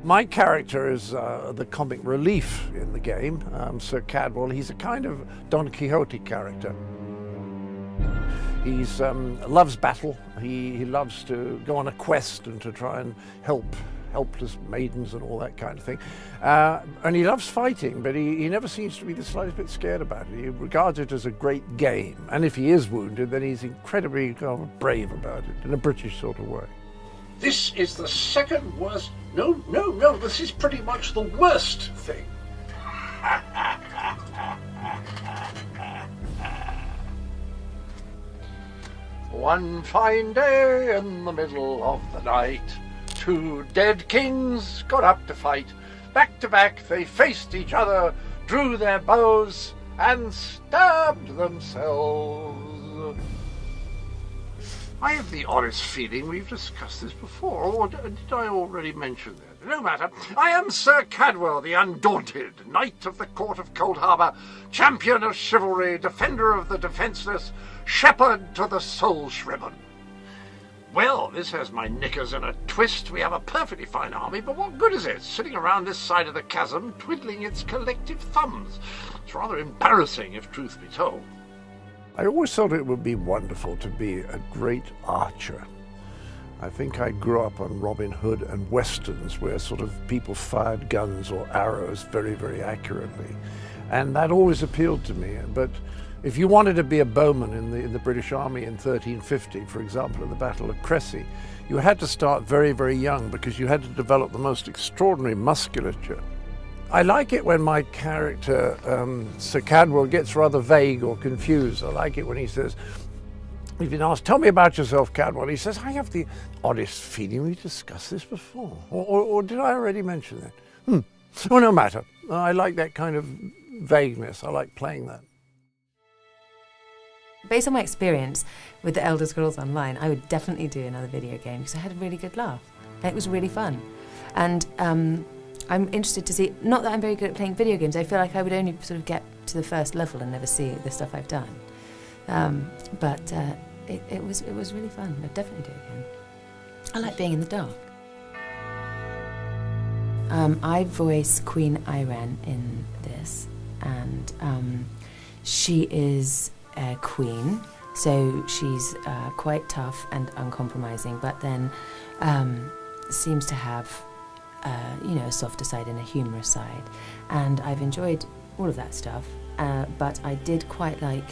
My character is the comic relief in the game, Sir Cadwell. He's a kind of Don Quixote character. He loves battle. He loves to go on a quest and to try and help helpless maidens and all that kind of thing. And he loves fighting, but he never seems to be the slightest bit scared about it. He regards it as a great game. And if he is wounded, then he's incredibly brave about it, in a British sort of way. This is the second worst. No, this is pretty much the worst thing. One fine day in the middle of the night, two dead kings got up to fight. Back to back they faced each other, drew their bows, and stabbed themselves. I have the honest feeling we've discussed this before, or did I already mention that? No matter. I am Sir Cadwell, the Undaunted, Knight of the Court of Cold Harbour, champion of chivalry, defender of the defenceless, shepherd to the soul-shriven. Well, this has my knickers in a twist. We have a perfectly fine army, but what good is it, sitting around this side of the chasm, twiddling its collective thumbs? It's rather embarrassing, if truth be told. I always thought it would be wonderful to be a great archer. I think I grew up on Robin Hood and westerns where sort of people fired guns or arrows very, very accurately. And that always appealed to me. But if you wanted to be a bowman in the British Army in 1350, for example, at the Battle of Crecy, you had to start very, very young because you had to develop the most extraordinary musculature. I like it when my character, Sir Cadwell, gets rather vague or confused. I like it when he says, you've been asked, tell me about yourself, Cadwell. He says, I have the oddest feeling we discussed this before. Or did I already mention that? Oh, no matter. I like that kind of vagueness. I like playing that. Based on my experience with the Elder Scrolls Online, I would definitely do another video game because I had a really good laugh. It was really fun. And I'm interested to see, not that I'm very good at playing video games, I feel like I would only sort of get to the first level and never see the stuff I've done. But it was really fun. I'd definitely do it again. I like being in the dark. I voice Queen Iren in this, and she is a queen, so she's quite tough and uncompromising, but then seems to have a softer side and a humorous side. And I've enjoyed all of that stuff, but I did quite like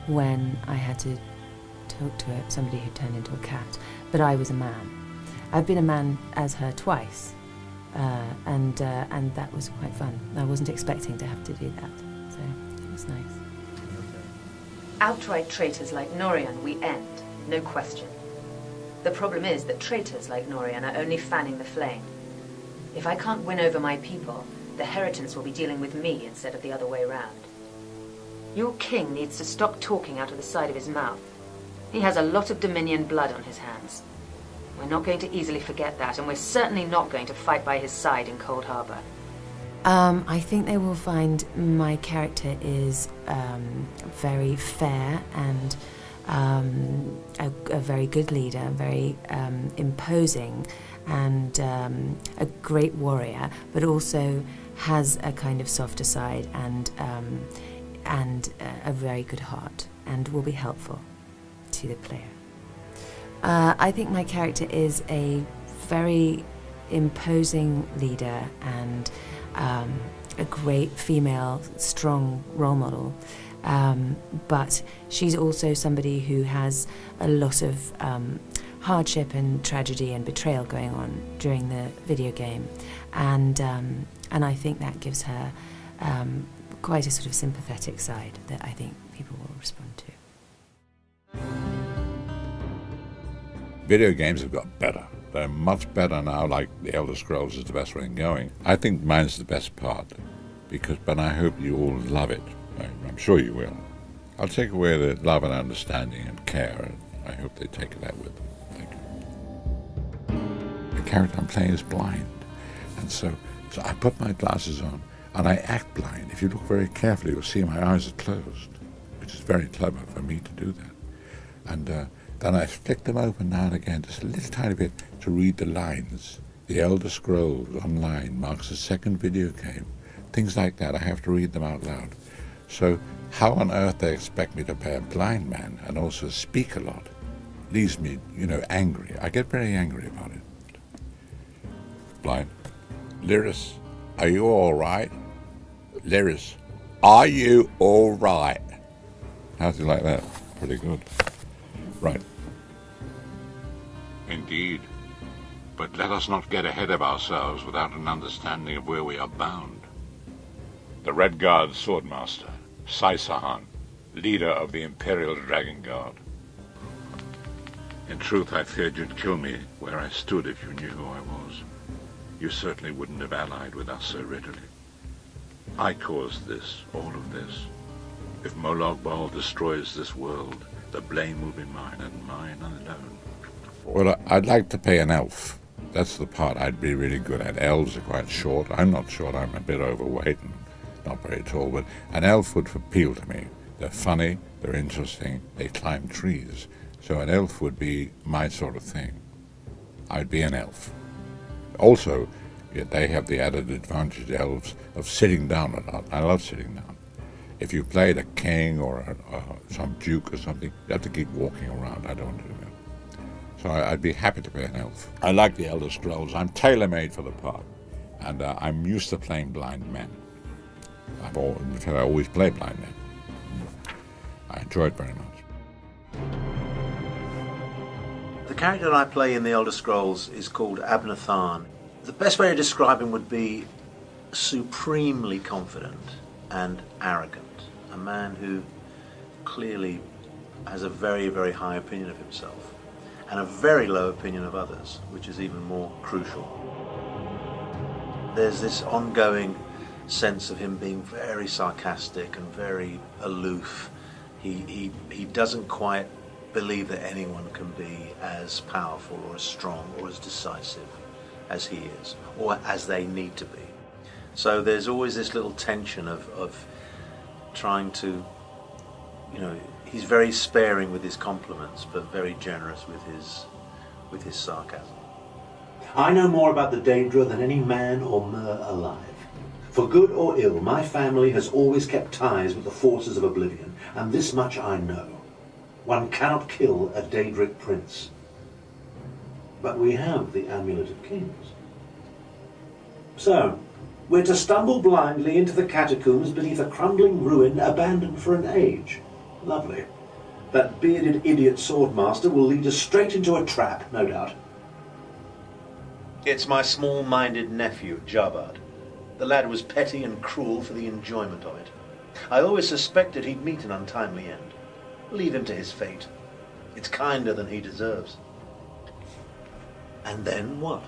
when I had to talk to somebody who turned into a cat, but I was a man. I've been a man as her twice, and that was quite fun. I wasn't expecting to have to do that, so it was nice. Outright traitors like Norian we end, no question. The problem is that traitors like Norian are only fanning the flame. If I can't win over my people, the Heritants will be dealing with me instead of the other way round. Your king needs to stop talking out of the side of his mouth. He has a lot of Dominion blood on his hands. We're not going to easily forget that, and we're certainly not going to fight by his side in Cold Harbour. I think they will find my character is very fair and a very good leader, very imposing, and a great warrior, but also has a kind of softer side and a very good heart, and will be helpful to the player. I think my character is a very imposing leader and a great female, strong role model. But she's also somebody who has a lot of hardship and tragedy and betrayal going on during the video game. And I think that gives her quite a sort of sympathetic side that I think people will respond to. Video games have got better. They're much better now, like The Elder Scrolls is the best one going. I think mine's the best part, but I hope you all love it. I'm sure you will. I'll take away the love and understanding and care, and I hope they take that with them. Thank you. The character I'm playing is blind, and so I put my glasses on, and I act blind. If you look very carefully, you'll see my eyes are closed, which is very clever for me to do that. And then I flick them open now and again, just a little tiny bit, to read the lines The Elder Scrolls Online marks the second video game. Things like that, I have to read them out loud. So how on earth they expect me to play a blind man and also speak a lot leaves me, angry. I get very angry about it. Blind. Lyris, are you all right? Lyris, are you all right? How's he like that? Pretty good. Right. Indeed. But let us not get ahead of ourselves without an understanding of where we are bound. The Red Guard Swordmaster, Saisahan, leader of the Imperial Dragon Guard. In truth, I feared you'd kill me where I stood if you knew who I was. You certainly wouldn't have allied with us so readily. I caused this, all of this. If Molag Bal destroys this world, the blame will be mine and mine alone. Well, I'd like to play an elf. That's the part I'd be really good at. Elves are quite short. I'm not short, I'm a bit overweight and not very tall, but an elf would appeal to me. They're funny, they're interesting, they climb trees. So an elf would be my sort of thing. I'd be an elf. Also, they have the added advantage, elves, of sitting down a lot. I love sitting down. If you played a king or some duke or something, you have to keep walking around. I don't want to do that. So I'd be happy to play an elf. I like the Elder Scrolls. I'm tailor-made for the part. And I'm used to playing blind men. I always play blind men. I enjoy it very much. The character that I play in the Elder Scrolls is called Abnathan. The best way to describe him would be supremely confident and arrogant. A man who clearly has a very, very high opinion of himself and a very low opinion of others, which is even more crucial. There's this ongoing sense of him being very sarcastic and very aloof. He doesn't quite believe that anyone can be as powerful or as strong or as decisive as he is, or as they need to be. So there's always this little tension of trying to, he's very sparing with his compliments, but very generous with his sarcasm. I know more about the Daedra than any man or mer alive. For good or ill, my family has always kept ties with the forces of oblivion, and this much I know. One cannot kill a Daedric prince. But we have the Amulet of Kings. So, we're to stumble blindly into the catacombs beneath a crumbling ruin abandoned for an age. Lovely. That bearded idiot swordmaster will lead us straight into a trap, no doubt. It's my small-minded nephew, Jabad. The lad was petty and cruel for the enjoyment of it. I always suspected he'd meet an untimely end. Leave him to his fate. It's kinder than he deserves. And then what?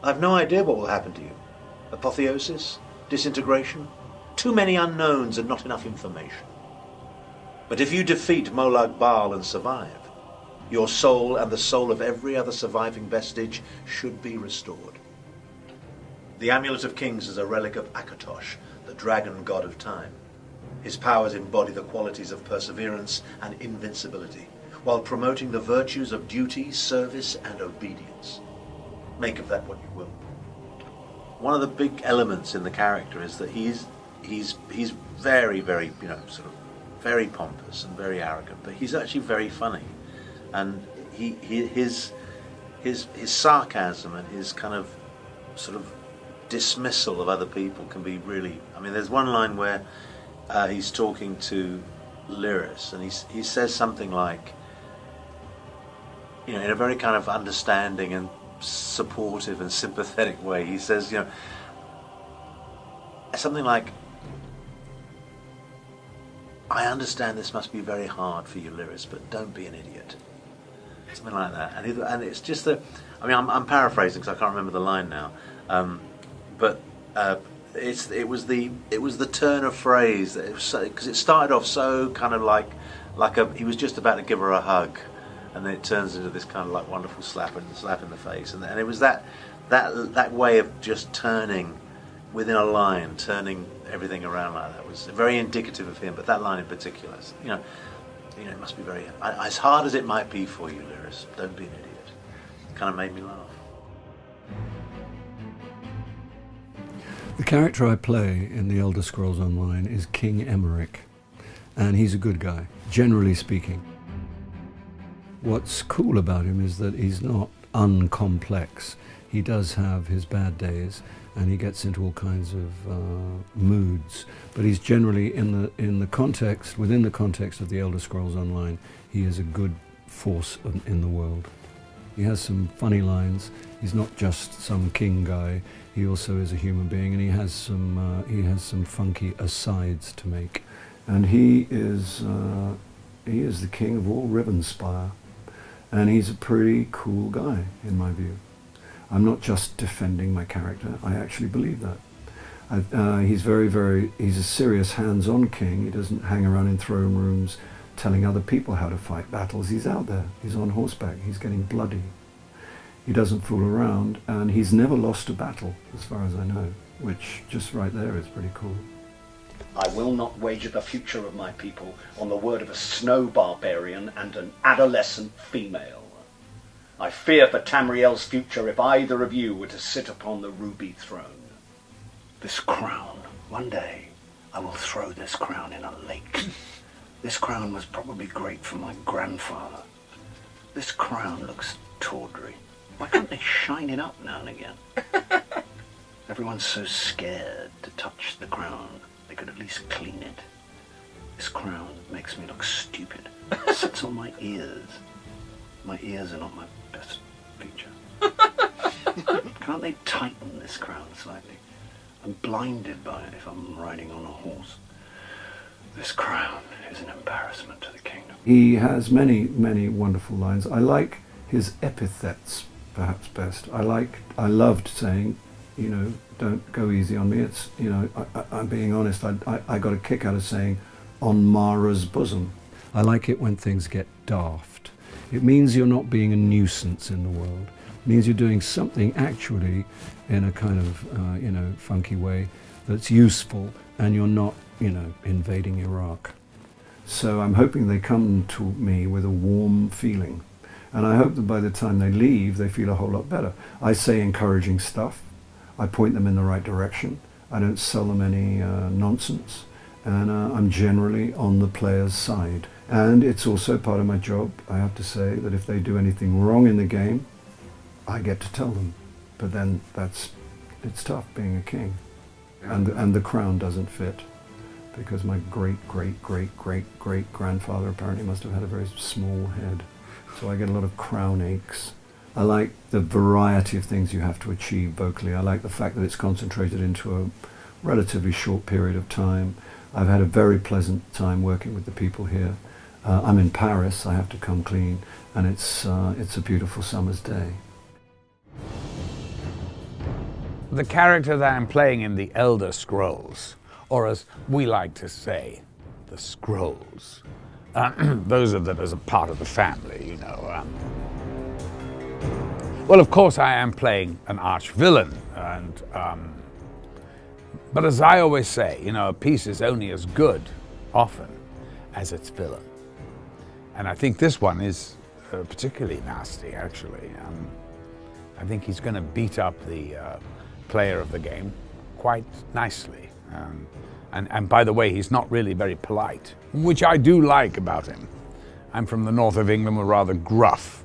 I've no idea what will happen to you. Apotheosis? Disintegration? Too many unknowns and not enough information. But if you defeat Molag Bal and survive, your soul and the soul of every other surviving vestige should be restored. The Amulet of Kings is a relic of Akatosh, the dragon god of time. His powers embody the qualities of perseverance and invincibility, while promoting the virtues of duty, service, and obedience. Make of that what you will. One of the big elements in the character is that he's very, very, sort of very pompous and very arrogant, but he's actually very funny, and his sarcasm and his kind of sort of dismissal of other people can be really. I mean, there's one line where he's talking to Lyris, and he says something like, in a very kind of understanding and supportive and sympathetic way, he says, something like, I understand this must be very hard for you, Lyris, but don't be an idiot. Something like that. And it's just that, I'm paraphrasing because I can't remember the line now, but it was the turn of phrase that because it started off so kind of like he was just about to give her a hug, and then it turns into this kind of like wonderful slap in the face, and it was that way of just turning within a line, turning everything around like that was very indicative of him. But that line in particular, it must be very, as hard as it might be for you, Lyris, don't be an idiot. It kind of made me laugh. The character I play in the Elder Scrolls Online is King Emeric, and he's a good guy, generally speaking. What's cool about him is that he's not uncomplex. He does have his bad days, and he gets into all kinds of moods. But he's generally within the context of the Elder Scrolls Online, he is a good force in the world. He has some funny lines. He's not just some king guy. He also is a human being, and he has some funky asides to make. And he is the king of all Rivenspire, and he's a pretty cool guy in my view. I'm not just defending my character. I actually believe that. He's he's a serious hands-on king. He doesn't hang around in throne rooms telling other people how to fight battles. He's out there. He's on horseback. He's getting bloody. He doesn't fool around, and he's never lost a battle, as far as I know, which just right there is pretty cool. I will not wager the future of my people on the word of a snow barbarian and an adolescent female. I fear for Tamriel's future if either of you were to sit upon the ruby throne. This crown, one day, I will throw this crown in a lake. This crown was probably great for my grandfather. This crown looks tawdry. Why can't they shine it up now and again? Everyone's so scared to touch the crown. They could at least clean it. This crown makes me look stupid. It sits on my ears. My ears are not my best feature. Can't they tighten this crown slightly? I'm blinded by it if I'm riding on a horse. This crown is an embarrassment to the kingdom. He has many, many wonderful lines. I like his epithets perhaps best. I loved saying, don't go easy on me. It's, I'm being honest. I got a kick out of saying, on Mara's bosom. I like it when things get daft. It means you're not being a nuisance in the world. It means you're doing something actually in a kind of, funky way that's useful, and you're not, invading Iraq. So I'm hoping they come to me with a warm feeling. And I hope that by the time they leave, they feel a whole lot better. I say encouraging stuff. I point them in the right direction. I don't sell them any nonsense. And I'm generally on the player's side. And it's also part of my job, I have to say, that if they do anything wrong in the game, I get to tell them. But then it's tough being a king. And the crown doesn't fit, because my great-great-great-great-great-grandfather apparently must have had a very small head. So I get a lot of crown aches. I like the variety of things you have to achieve vocally. I like the fact that it's concentrated into a relatively short period of time. I've had a very pleasant time working with the people here. I'm in Paris, I have to come clean, and it's a beautiful summer's day. The character that I'm playing in the Elder Scrolls, or as we like to say, the Scrolls. Those are that as a part of the family, Well, of course, I am playing an arch-villain, but as I always say, a piece is only as good, often, as its villain. And I think this one is particularly nasty, actually. I think he's going to beat up the player of the game quite nicely. And by the way, he's not really very polite, which I do like about him. I'm from the north of England. We're rather gruff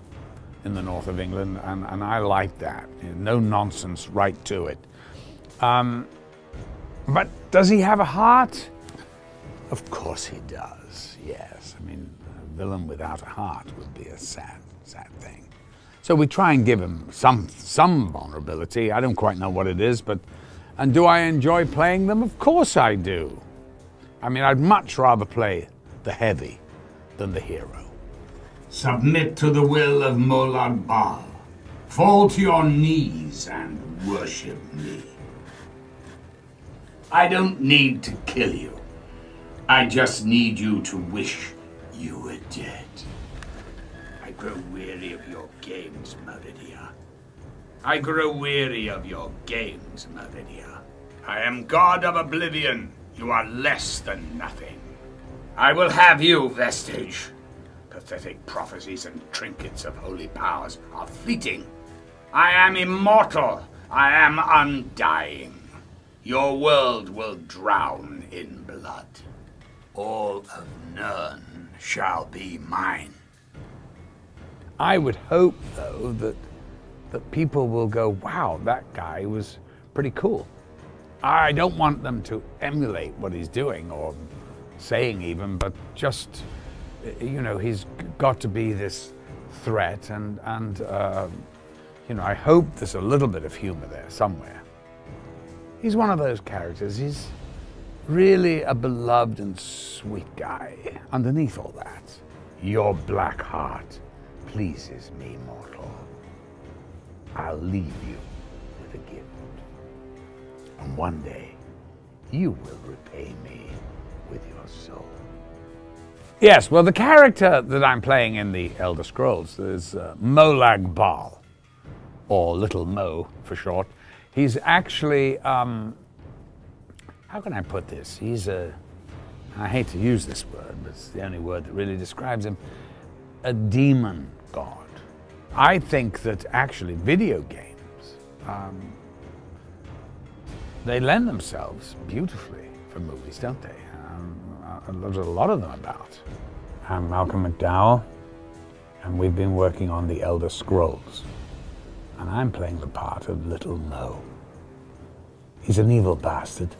in the north of England, and I like that. No nonsense, right to it. But does he have a heart? Of course he does, yes. I mean, a villain without a heart would be a sad, sad thing. So we try and give him some vulnerability. I don't quite know what it is, and do I enjoy playing them? Of course I do. I mean, I'd much rather play the heavy than the hero. Submit to the will of Molag Bal. Fall to your knees and worship me. I don't need to kill you. I just need you to wish you were dead. I grow weary of your games, Meridia. I grow weary of your games, Meridia. I am God of Oblivion. You are less than nothing. I will have you, Vestige. Pathetic prophecies and trinkets of holy powers are fleeting. I am immortal. I am undying. your world will drown in blood. All of Nirn shall be mine. I would hope, though, that people will go, wow, that guy was pretty cool. I don't want them to emulate what he's doing or saying even, but just, you know, he's got to be this threat and you know, I hope there's a little bit of humor there somewhere. He's one of those characters. He's really a beloved and sweet guy underneath all that. Your black heart pleases me, mortal. I'll leave you with a gift. And one day, you will repay me with your soul. Yes, well, the character that I'm playing in the Elder Scrolls is Molag Bal, or Little Mo for short. He's actually, how can I put this? He's I hate to use this word, but it's the only word that really describes him, a demon god. I think that actually video games, they lend themselves beautifully for movies, don't they? There's a lot of them about. I'm Malcolm McDowell, and we've been working on the Elder Scrolls, and I'm playing the part of Little Mo. He's an evil bastard.